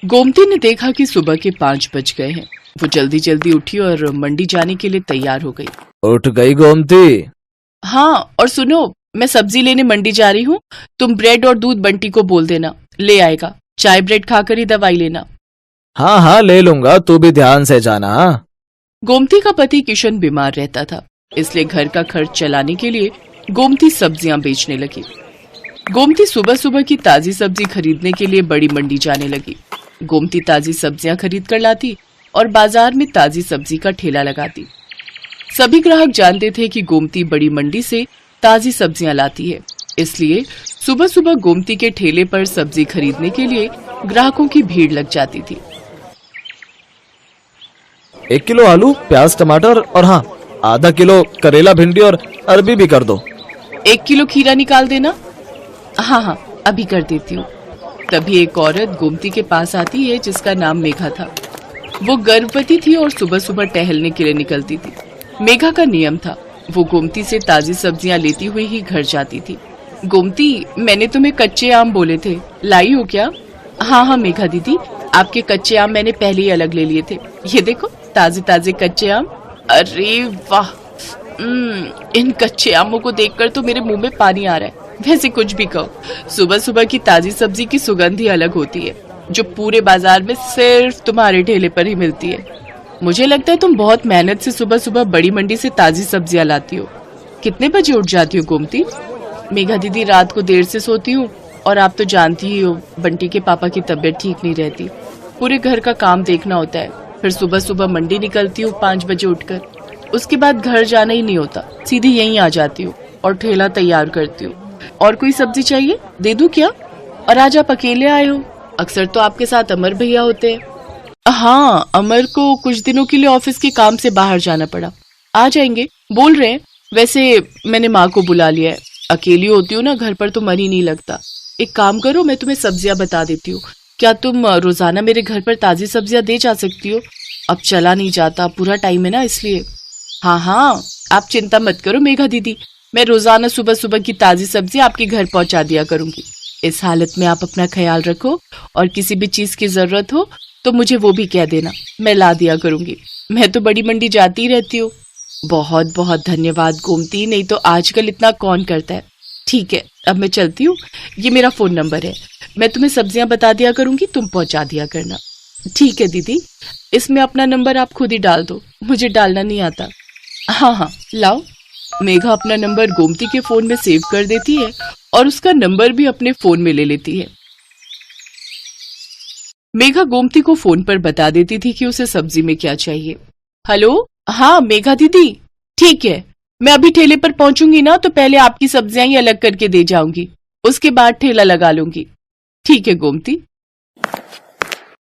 गोमती ने देखा कि सुबह के 5 बज गए हैं। वो जल्दी जल्दी उठी और मंडी जाने के लिए तैयार हो गई। उठ गई गोमती? हाँ, और सुनो, मैं सब्जी लेने मंडी जा रही हूँ। तुम ब्रेड और दूध बंटी को बोल देना, ले आएगा। चाय ब्रेड खाकर ही दवाई लेना। हाँ हाँ ले लूंगा, तू भी ध्यान से जाना। गोमती का पति किशन बीमार रहता था, इसलिए घर का खर्च चलाने के लिए गोमती सब्जियां बेचने लगी। गोमती सुबह सुबह की ताजी सब्जी खरीदने के लिए बड़ी मंडी जाने लगी। गोमती ताजी सब्जियां खरीद कर लाती और बाजार में ताजी सब्जी का ठेला लगाती। सभी ग्राहक जानते थे कि गोमती बड़ी मंडी से ताजी सब्जियां लाती है, इसलिए सुबह सुबह गोमती के ठेले पर सब्जी खरीदने के लिए ग्राहकों की भीड़ लग जाती थी। 1 किलो आलू, प्याज, टमाटर और हाँ आधा किलो करेला, भिंडी और अरबी भी कर दो। 1 किलो खीरा निकाल देना। हाँ, अभी कर देती हूँ। तभी एक औरत गोमती के पास आती है जिसका नाम मेघा था। वो गर्भवती थी और सुबह सुबह टहलने के लिए निकलती थी। मेघा का नियम था, वो गोमती से ताजी सब्जियां लेती हुई ही घर जाती थी। गोमती, मैंने तुम्हें कच्चे आम बोले थे, लाई हो क्या? हाँ मेघा दीदी, आपके कच्चे आम मैंने पहले ही अलग ले लिए थे। ये देखो ताजे ताजे कच्चे आम। अरे वाह, इन कच्चे आमों को देखकर तो मेरे मुंह में पानी आ रहा है। वैसे कुछ भी कहो, सुबह सुबह की ताजी सब्जी की सुगंध ही अलग होती है, जो पूरे बाजार में सिर्फ तुम्हारे ठेले पर ही मिलती है। मुझे लगता है तुम बहुत मेहनत से सुबह सुबह बड़ी मंडी से ताजी सब्जियां लाती हो। कितने बजे उठ जाती हो गोमती? मेघा दीदी, रात को देर से सोती हूँ और आप तो जानती ही हो बंटी के पापा की तबीयत ठीक नहीं रहती। पूरे घर का काम देखना होता है, फिर सुबह सुबह मंडी निकलती हूँ 5 बजे उठकर। उसके बाद घर जाना ही नहीं होता, सीधी यहीं आ जाती हूँ और ठेला तैयार करती हूँ। और कोई सब्जी चाहिए, दे दूं क्या? और आज आप अकेले आए हो? अक्सर तो आपके साथ अमर भैया होते हैं। हाँ, अमर को कुछ दिनों के लिए ऑफिस के काम से बाहर जाना पड़ा, आ जाएंगे बोल रहे हैं। वैसे मैंने माँ को बुला लिया है, अकेली होती हूँ ना घर पर तो मन ही नहीं लगता। एक काम करो, मैं तुम्हें सब्जियां बता देती हूँ, क्या तुम रोजाना मेरे घर पर ताजी सब्जियां दे जा सकती हो? अब चला नहीं जाता, पूरा टाइम है ना इसलिए। हाँ, आप चिंता मत करो मेघा दीदी, मैं रोजाना सुबह सुबह की ताजी सब्जी आपके घर पहुंचा दिया करूंगी। इस हालत में आप अपना ख्याल रखो और किसी भी चीज की जरूरत हो तो मुझे वो भी कह देना, मैं ला दिया करूंगी। मैं तो बड़ी मंडी जाती रहती हूँ। बहुत बहुत धन्यवाद गोमती, नहीं तो आजकल इतना कौन करता है। ठीक है, अब मैं चलती हूँ, ये मेरा फोन नंबर है, मैं तुम्हें सब्जियां बता दिया करूंगी, तुम पहुंचा दिया करना। ठीक है दीदी, इसमें अपना नंबर आप खुद ही डाल दो, मुझे डालना नहीं आता। हाँ, लाओ। मेघा अपना नंबर गोमती के फोन में सेव कर देती है और उसका नंबर भी अपने फोन में ले लेती है। मेघा गोमती को फोन पर बता देती थी कि उसे सब्जी में क्या चाहिए। हेलो, हाँ मेघा दीदी, ठीक है, मैं अभी ठेले पर पहुंचूंगी ना तो पहले आपकी सब्जियां ही अलग करके दे जाऊंगी, उसके बाद ठेला लगा लूंगी। ठीक है गोमती।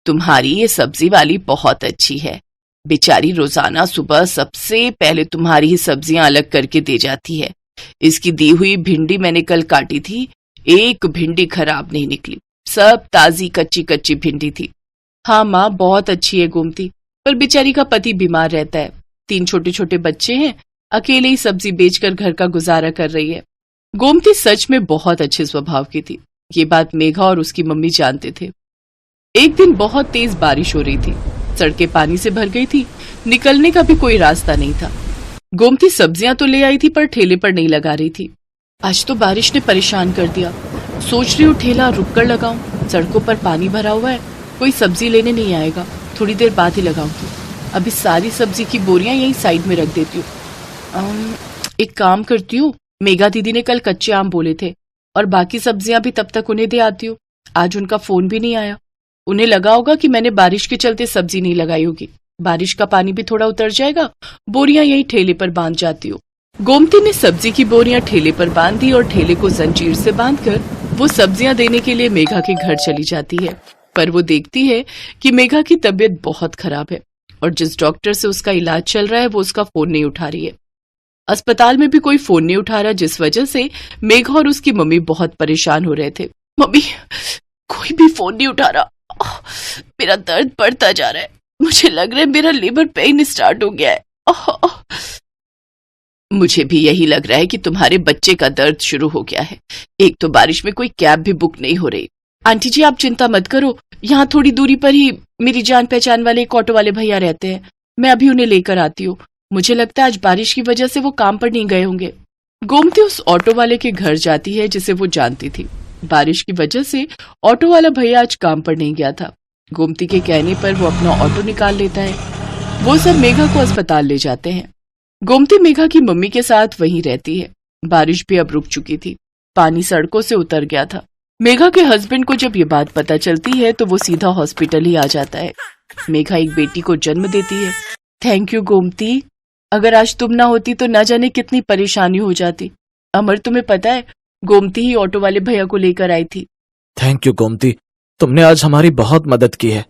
तुम्हारी ये सब्जी वाली बहुत अच्छी है, बेचारी रोजाना सुबह सबसे पहले तुम्हारी ही सब्जियां अलग करके दे जाती है। इसकी दी हुई भिंडी मैंने कल काटी थी, एक भिंडी खराब नहीं निकली, सब ताजी कच्ची कच्ची भिंडी थी। हाँ माँ, बहुत अच्छी है गोमती, पर बेचारी का पति बीमार रहता है, 3 छोटे छोटे बच्चे हैं, अकेले ही सब्जी बेचकर घर का गुजारा कर रही है। गोमती सच में बहुत अच्छे स्वभाव की थी, ये बात मेघा और उसकी मम्मी जानते थे। एक दिन बहुत तेज बारिश हो रही थी, सड़कें पानी से भर गई थी, निकलने का भी कोई रास्ता नहीं था। गोमती सब्जियां तो ले आई थी पर ठेले पर नहीं लगा रही थी। आज तो बारिश ने परेशान कर दिया, सोच रही हूँ ठेला रुक कर लगाऊं, सड़कों पर पानी भरा हुआ है, कोई सब्जी लेने नहीं आएगा, थोड़ी देर बाद ही लगाऊंगी। अभी सारी सब्जी की बोरियां यहीं साइड में रख देती हूँ। एक काम करती हूँ, मेघा दीदी ने कल कच्चे आम बोले थे और बाकी सब्जियां भी तब तक उन्हें दे आती हूँ। आज उनका फोन भी नहीं आया, उन्हें लगा होगा कि मैंने बारिश के चलते सब्जी नहीं लगाई होगी। बारिश का पानी भी थोड़ा उतर जाएगा, बोरियां यहीं ठेले पर बांध जाती हूँ। गोमती ने सब्जी की बोरियां ठेले पर बांध दी और ठेले को जंजीर से बांधकर वो सब्जियां देने के लिए मेघा के घर चली जाती है। पर वो देखती है कि मेघा की तबीयत बहुत खराब है और जिस डॉक्टर से उसका इलाज चल रहा है वो उसका फोन नहीं उठा रही है। अस्पताल में भी कोई फोन नहीं उठा रहा, जिस वजह से मेघा और उसकी मम्मी बहुत परेशान हो रहे थे। मम्मी, कोई भी फोन नहीं उठा रहा, मेरा दर्द बढ़ता जा रहा है, मुझे लग रहा है मेरा लेबर पेन स्टार्ट हो गया है। मुझे भी यही लग रहा है कि तुम्हारे बच्चे का दर्द शुरू हो गया है। एक तो बारिश में कोई कैब भी बुक नहीं हो रही। आंटी जी आप चिंता मत करो, यहाँ थोड़ी दूरी पर ही मेरी जान पहचान वाले एक ऑटो वाले भैया रहते हैं, मैं अभी उन्हें लेकर आती हूँ। मुझे लगता है आज बारिश की वजह से वो काम पर नहीं गए होंगे। गोमती उस ऑटो वाले के घर जाती है जिसे वो जानती थी। बारिश की वजह से ऑटो वाला भैया आज काम पर नहीं गया था। गोमती के कहने पर वो अपना ऑटो निकाल लेता है। वो सब मेघा को अस्पताल ले जाते हैं। गोमती मेघा की मम्मी के साथ वहीं रहती है। बारिश भी अब रुक चुकी थी, पानी सड़कों से उतर गया था। मेघा के हस्बैंड को जब ये बात पता चलती है तो वो सीधा हॉस्पिटल ही आ जाता है। मेघा एक बेटी को जन्म देती है। थैंक यू गोमती, अगर आज तुम ना होती तो न जाने कितनी परेशानी हो जाती। अमर, तुम्हें पता है गोमती ही ऑटो वाले भैया को लेकर आई थी। थैंक यू गोमती, तुमने आज हमारी बहुत मदद की है।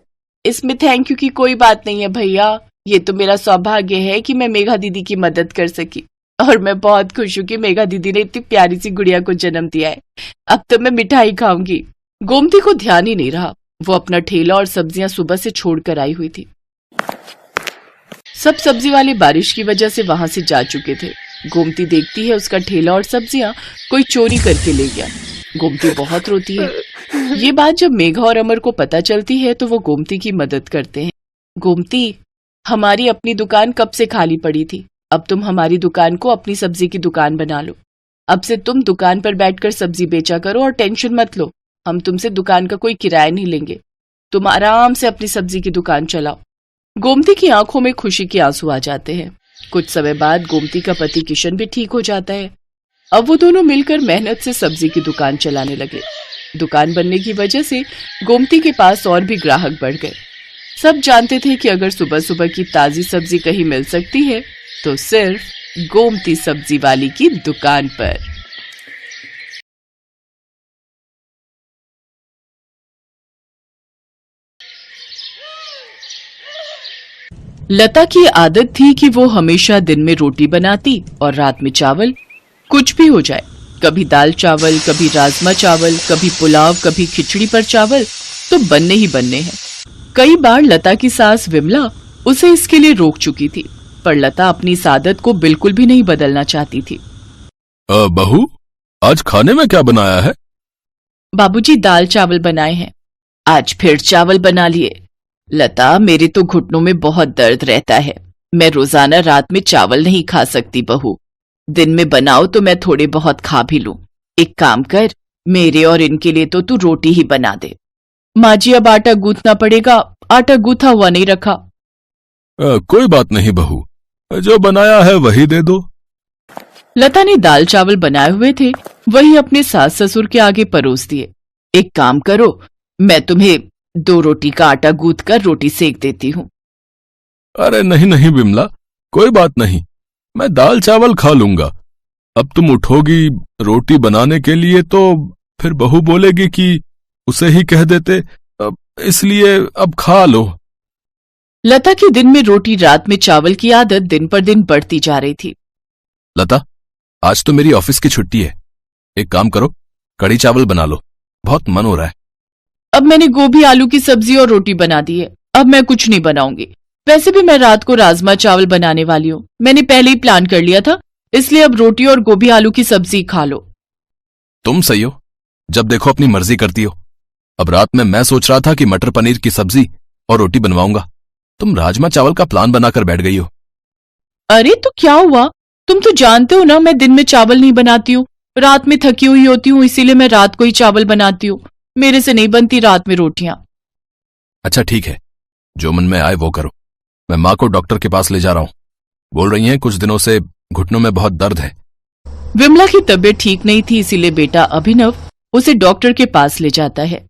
इसमें थैंक यू की कोई बात नहीं है भैया, ये तो मेरा सौभाग्य है कि मैं मेघा दीदी की मदद कर सकी। और मैं बहुत खुश हूँ कि मेघा दीदी ने इतनी प्यारी सी गुड़िया को जन्म दिया है। अब तो मैं मिठाई खाऊंगी। गोमती को ध्यान ही नहीं रहा, वो अपना ठेला और सब्जियां सुबह से छोड़कर आई हुई थी। सब सब्जी वाले बारिश की वजह से वहां से जा चुके थे। गोमती देखती है उसका ठेला और सब्जियां कोई चोरी करके ले गया। गोमती बहुत रोती है। ये बात जब मेघा और अमर को पता चलती है तो वो गोमती की मदद करते हैं। गोमती, हमारी अपनी दुकान कब से खाली पड़ी थी, अब तुम हमारी दुकान को अपनी सब्जी की दुकान बना लो। अब से तुम दुकान पर बैठकर सब्जी बेचा करो और टेंशन मत लो, हम तुमसे दुकान का कोई किराया नहीं लेंगे। तुम आराम से अपनी सब्जी की दुकान चलाओ। गोमती की आंखों में खुशी के आंसू आ जाते हैं। कुछ समय बाद गोमती का पति किशन भी ठीक हो जाता है। अब वो दोनों मिलकर मेहनत से सब्जी की दुकान चलाने लगे। दुकान बनने की वजह से गोमती के पास और भी ग्राहक बढ़ गए। सब जानते थे कि अगर सुबह सुबह की ताजी सब्जी कहीं मिल सकती है तो सिर्फ गोमती सब्जी वाली की दुकान पर। लता की आदत थी कि वो हमेशा दिन में रोटी बनाती और रात में चावल। कुछ भी हो जाए, कभी दाल चावल, कभी राजमा चावल, कभी पुलाव, कभी खिचड़ी पर चावल तो बनने ही बनने हैं। कई बार लता की सास विमला उसे इसके लिए रोक चुकी थी, पर लता अपनी इस आदत को बिल्कुल भी नहीं बदलना चाहती थी। बहू, आज खाने में क्या बनाया है? बाबूजी दाल चावल बनाए हैं। आज फिर चावल बना लिए। लता, मेरे तो घुटनों में बहुत दर्द रहता है, मैं रोजाना रात में चावल नहीं खा सकती बहू। दिन में बनाओ तो मैं थोड़े बहुत खा भी लूं। एक काम कर, मेरे और इनके लिए तो तू रोटी ही बना दे। माँ जी, अब आटा गूंथना पड़ेगा, आटा गूंथा हुआ नहीं रखा। कोई बात नहीं बहू, जो बनाया है वही दे दो। लता ने दाल चावल बनाए हुए थे, वही अपने सास ससुर के आगे परोस दिए। एक काम करो, मैं तुम्हें 2 रोटी का आटा गूंथ कर रोटी सेक देती हूँ। अरे नहीं नहीं विमला, कोई बात नहीं, मैं दाल चावल खा लूंगा। अब तुम उठोगी रोटी बनाने के लिए तो फिर बहू बोलेगी कि उसे ही कह देते, इसलिए अब खा लो। लता की दिन में रोटी रात में चावल की आदत दिन पर दिन बढ़ती जा रही थी। लता, आज तो मेरी ऑफिस की छुट्टी है, एक काम करो, कढ़ी चावल बना लो, बहुत मन हो रहा है। अब मैंने गोभी आलू की सब्जी और रोटी बना दी है, अब मैं कुछ नहीं बनाऊंगी। वैसे भी मैं रात को राजमा चावल बनाने वाली हूँ, मैंने पहले ही प्लान कर लिया था, इसलिए अब रोटी और गोभी आलू की सब्जी खा लो। तुम सही हो, जब देखो अपनी मर्जी करती हो। अब रात में मैं सोच रहा था कि मटर पनीर की सब्जी और रोटी बनवाऊंगा, तुम राजमा चावल का प्लान बनाकर बैठ गई हो। अरे तो क्या हुआ, तुम तो जानते हो ना मैं दिन में चावल नहीं बनाती हूँ, रात में थकी हुई होती हूँ, इसीलिए मैं रात को ही चावल बनाती हूँ, मेरे से नहीं बनती रात में रोटियां। अच्छा ठीक है, जो मन में आए वो करो। मैं माँ को डॉक्टर के पास ले जा रहा हूँ, बोल रही हैं कुछ दिनों से घुटनों में बहुत दर्द है। विमला की तबीयत ठीक नहीं थी, इसीलिए बेटा अभिनव उसे डॉक्टर के पास ले जाता है।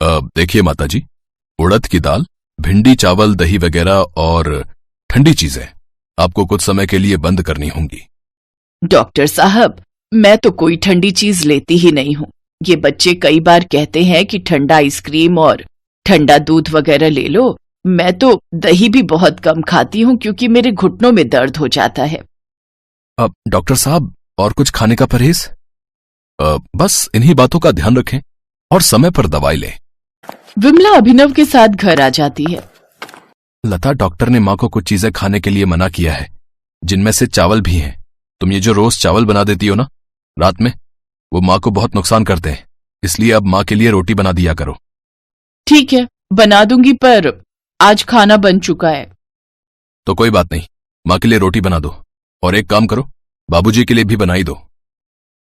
देखिए माताजी, उड़द की दाल, भिंडी, चावल, दही वगैरह और ठंडी चीजें आपको कुछ समय के लिए बंद करनी होंगी। डॉक्टर साहब, मैं तो कोई ठंडी चीज लेती ही नहीं हूँ। ये बच्चे कई बार कहते हैं कि ठंडा आइसक्रीम और ठंडा दूध वगैरह ले लो, मैं तो दही भी बहुत कम खाती हूँ क्योंकि मेरे घुटनों में दर्द हो जाता है। अब डॉक्टर साहब, और कुछ खाने का परहेज? बस इन्हीं बातों का ध्यान रखें और समय पर दवाई लें। विमला अभिनव के साथ घर आ जाती है। लता, डॉक्टर ने माँ को कुछ चीजें खाने के लिए मना किया है, जिनमें से चावल भी हैं। तुम ये जो रोज चावल बना देती हो ना रात में, वो माँ को बहुत नुकसान करते हैं, इसलिए अब माँ के लिए रोटी बना दिया करो। ठीक है, बना दूंगी, पर आज खाना बन चुका है। तो कोई बात नहीं, माँ के लिए रोटी बना दो, और एक काम करो, बाबूजी के लिए भी बनाई दो।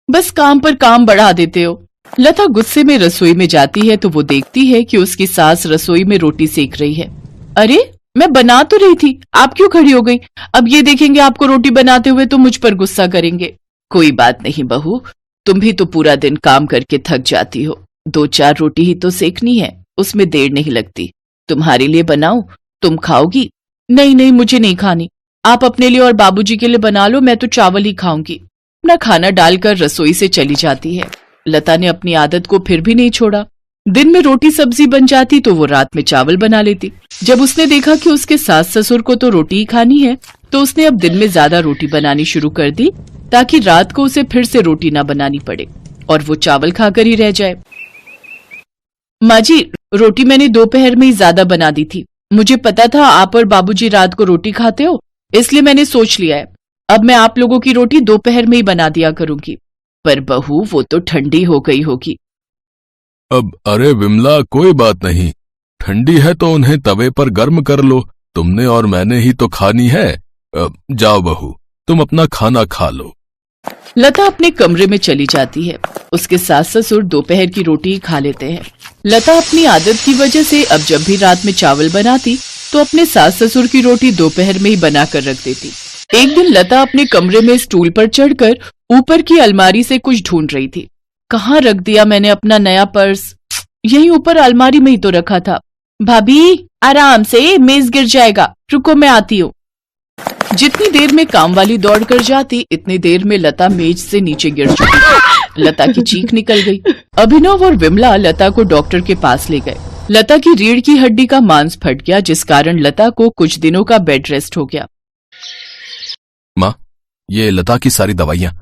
बस काम पर काम बढ़ा देते हो। लता गुस्से में रसोई में जाती है तो वो देखती है कि उसकी सास रसोई में रोटी सेक रही है। अरे, मैं बना तो रही थी, आप क्यों खड़ी हो गई? अब ये देखेंगे आपको रोटी बनाते हुए तो मुझ पर गुस्सा करेंगे। कोई बात नहीं बहू, तुम भी तो पूरा दिन काम करके थक जाती हो, 2-4 रोटी ही तो सेकनी है, उसमें देर नहीं लगती। तुम्हारे लिए बनाऊं, तुम खाओगी? नहीं नहीं, मुझे नहीं खानी, आप अपने लिए और बाबूजी के लिए बना लो, मैं तो चावल ही खाऊंगी। अपना खाना डालकर रसोई से चली जाती है। लता ने अपनी आदत को फिर भी नहीं छोड़ा। दिन में रोटी सब्जी बन जाती तो वो रात में चावल बना लेती। जब उसने देखा कि उसके सास ससुर को तो रोटी ही खानी है, तो उसने अब दिन में ज्यादा रोटी बनानी शुरू कर दी, ताकि रात को उसे फिर से रोटी ना बनानी पड़े और वो चावल खाकर ही रह जाए। माँ जी, रोटी मैंने दोपहर में ही ज्यादा बना दी थी। मुझे पता था आप और बाबूजी रात को रोटी खाते हो, इसलिए मैंने सोच लिया है अब मैं आप लोगों की रोटी दोपहर में ही बना दिया करूंगी। पर बहू, वो तो ठंडी हो गई होगी। अब अरे विमला, कोई बात नहीं, ठंडी है तो उन्हें तवे पर गर्म कर लो, तुमने और मैंने ही तो खानी है। जाओ बहू, तुम अपना खाना खा लो। लता अपने कमरे में चली जाती है। उसके सास ससुर दोपहर की रोटी ही खा लेते हैं। लता अपनी आदत की वजह से अब जब भी रात में चावल बनाती तो अपने सास ससुर की रोटी दोपहर में ही बनाकर रख देती। एक दिन लता अपने कमरे में स्टूल पर चढ़कर ऊपर की अलमारी से कुछ ढूंढ रही थी। कहाँ रख दिया मैंने अपना नया पर्स? यहीं ऊपर अलमारी में ही तो रखा था। भाभी, आराम से, मेज गिर जाएगा, रुको मैं आती हूँ। जितनी देर में काम वाली दौड़ कर जाती, इतनी देर में लता मेज से नीचे गिर चुकी थी। लता की चीख निकल गई। अभिनव और विमला लता को डॉक्टर के पास ले गए। लता की रीढ़ की हड्डी का मांस फट गया, जिस कारण लता को कुछ दिनों का बेड रेस्ट हो गया। माँ, ये लता की सारी दवाइयाँ,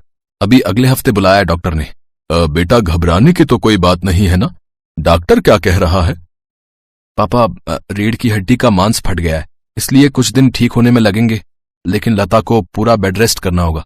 अभी अगले हफ्ते बुलाया डॉक्टर ने। बेटा, घबराने की तो कोई बात नहीं है ना? डॉक्टर क्या कह रहा है? पापा, रीढ़ की हड्डी का मांस फट गया है, इसलिए कुछ दिन ठीक होने में लगेंगे, लेकिन लता को पूरा बेड रेस्ट करना होगा।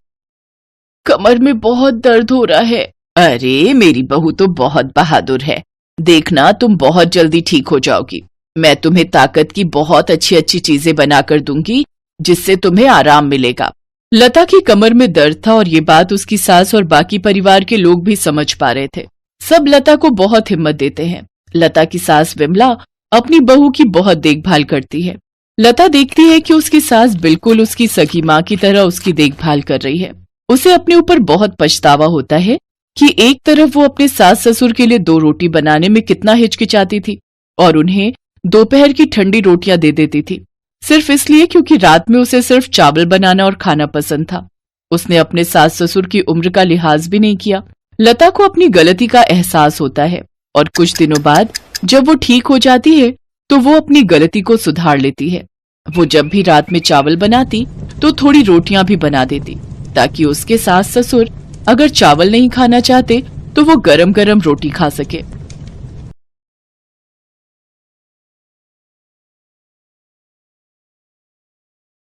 कमर में बहुत दर्द हो रहा है। अरे, मेरी बहू तो बहुत बहादुर है, देखना तुम बहुत जल्दी ठीक हो जाओगी। मैं तुम्हें ताकत की बहुत अच्छी अच्छी चीजें बनाकर दूंगी, जिससे तुम्हें आराम मिलेगा। लता की कमर में दर्द था और ये बात उसकी सास और बाकी परिवार के लोग भी समझ पा रहे थे। सब लता को बहुत हिम्मत देते हैं। लता की सास विमला अपनी बहू की बहुत देखभाल करती है। लता देखती है कि उसकी सास बिल्कुल उसकी सगी माँ की तरह उसकी देखभाल कर रही है। उसे अपने ऊपर बहुत पछतावा होता है कि एक तरफ वो अपने सास ससुर के लिए 2 रोटी बनाने में कितना हिचकिचाती थी और उन्हें दोपहर की ठंडी रोटियां दे देती थी, सिर्फ इसलिए क्योंकि रात में उसे सिर्फ चावल बनाना और खाना पसंद था। उसने अपने सास ससुर की उम्र का लिहाज भी नहीं किया। लता को अपनी गलती का एहसास होता है और कुछ दिनों बाद जब वो ठीक हो जाती है तो वो अपनी गलती को सुधार लेती है। वो जब भी रात में चावल बनाती तो थोड़ी रोटियां भी बना देती, ताकि उसके सास ससुर अगर चावल नहीं खाना चाहते तो वो गरम गरम रोटी खा सके।